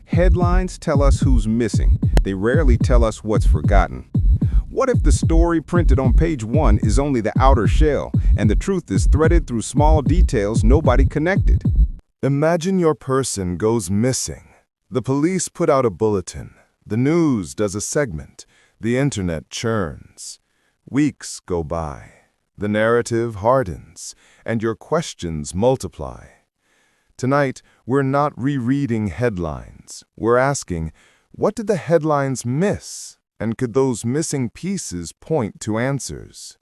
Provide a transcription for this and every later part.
Headlines tell us who's missing. They rarely tell us what's forgotten. What if the story printed on page 1 is only the outer shell, and the truth is threaded through small details nobody connected? Imagine your person goes missing. The police put out a bulletin. The news does a segment. The internet churns. Weeks go by. The narrative hardens, and your questions multiply. Tonight, we're not rereading headlines. We're asking, what did the headlines miss? And could those missing pieces point to answers?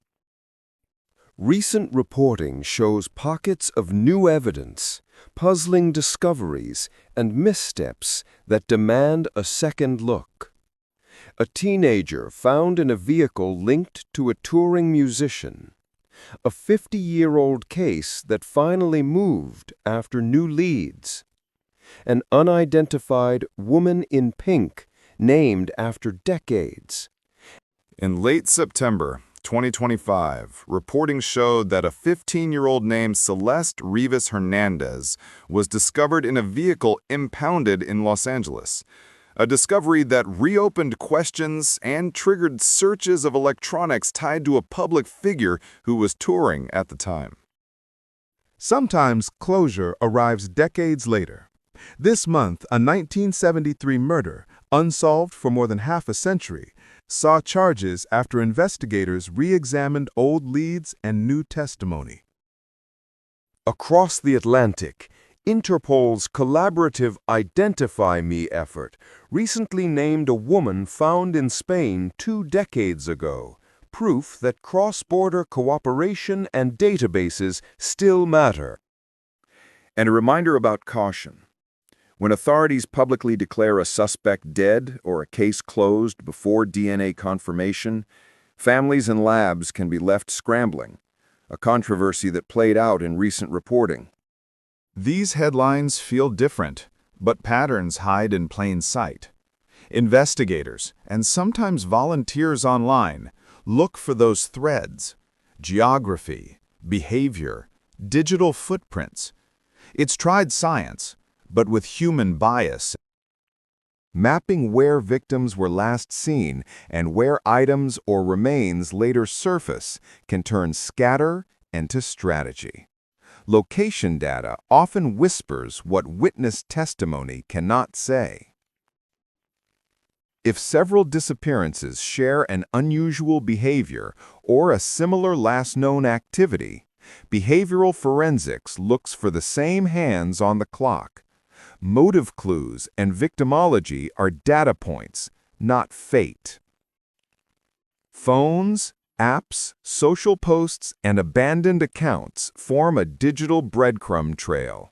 Recent reporting shows pockets of new evidence, puzzling discoveries, and missteps that demand a second look. A teenager found in a vehicle linked to a touring musician. A 50-year-old case that finally moved after new leads. An unidentified woman in pink named after decades. In late September 2025, reporting showed that a 15-year-old named Celeste Rivas Hernandez was discovered in a vehicle impounded in Los Angeles. A discovery that reopened questions and triggered searches of electronics tied to a public figure who was touring at the time. Sometimes closure arrives decades later. This month, a 1973 murder, unsolved for more than half a century, saw charges after investigators re-examined old leads and new testimony. Across the Atlantic, Interpol's collaborative Identify Me effort recently named a woman found in Spain 2 decades ago, proof that cross-border cooperation and databases still matter. And a reminder about caution. When authorities publicly declare a suspect dead or a case closed before DNA confirmation, families and labs can be left scrambling, a controversy that played out in recent reporting. These headlines feel different, but patterns hide in plain sight. Investigators, and sometimes volunteers online, look for those threads: geography, behavior, digital footprints. It's tried science, but with human bias. Mapping where victims were last seen and where items or remains later surface can turn scatter into strategy. Location data often whispers what witness testimony cannot say. If several disappearances share an unusual behavior or a similar last known activity, behavioral forensics looks for the same hands on the clock. Motive clues and victimology are data points, not fate. Phones, apps, social posts, and abandoned accounts form a digital breadcrumb trail.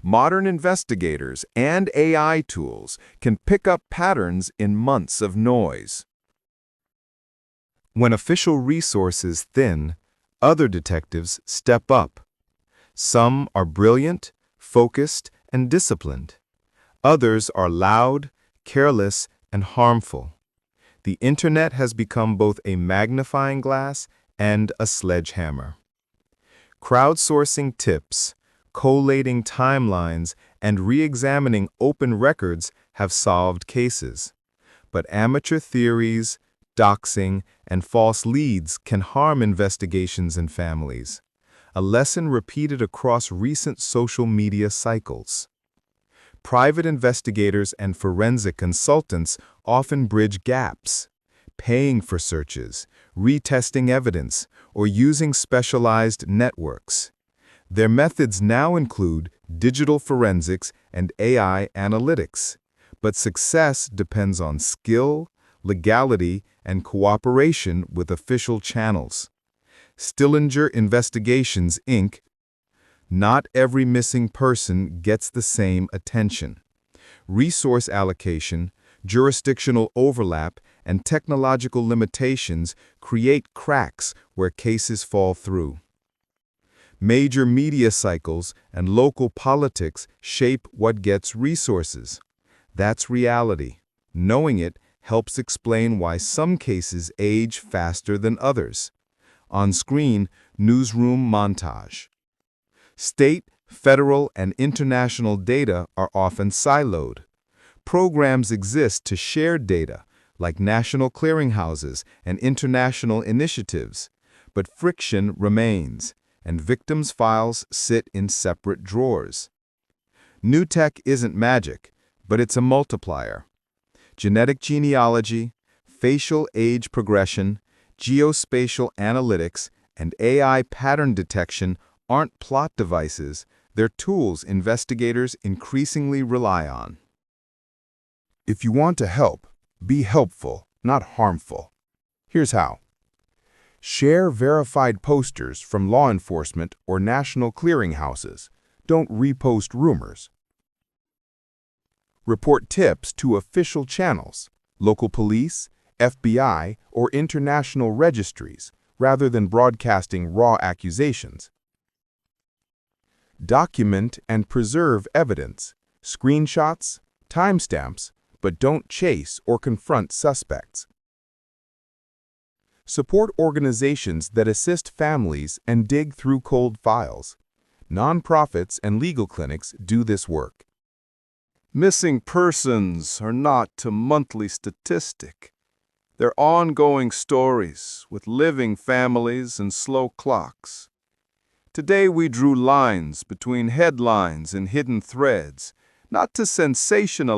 Modern investigators and AI tools can pick up patterns in months of noise. When official resources thin, other detectives step up. Some are brilliant, focused, and disciplined. Others are loud, careless, and harmful. The internet has become both a magnifying glass and a sledgehammer. Crowdsourcing tips, collating timelines, and re-examining open records have solved cases. But amateur theories, doxing, and false leads can harm investigations and families, a lesson repeated across recent social media cycles. Private investigators and forensic consultants often bridge gaps, paying for searches, retesting evidence, or using specialized networks. Their methods now include digital forensics and AI analytics, but success depends on skill, legality, and cooperation with official channels. Stillinger Investigations, Inc. Not every missing person gets the same attention. Resource allocation, jurisdictional overlap, and technological limitations create cracks where cases fall through. Major media cycles and local politics shape what gets resources. That's reality. Knowing it helps explain why some cases age faster than others. On screen, newsroom montage. State, federal, and international data are often siloed. Programs exist to share data, like national clearinghouses and international initiatives, but friction remains, and victims' files sit in separate drawers. New tech isn't magic, but it's a multiplier. Genetic genealogy, facial age progression, geospatial analytics, and AI pattern detection aren't plot devices, they're tools investigators increasingly rely on. If you want to help, be helpful, not harmful. Here's how. Share verified posters from law enforcement or national clearinghouses. Don't repost rumors. Report tips to official channels, local police, FBI, or international registries, rather than broadcasting raw accusations. Document and preserve evidence, screenshots, timestamps, but don't chase or confront suspects. Support organizations that assist families and dig through cold files. Nonprofits and legal clinics do this work. Missing persons are not a monthly statistic. They're ongoing stories with living families and slow clocks. Today we drew lines between headlines and hidden threads, not to sensationalize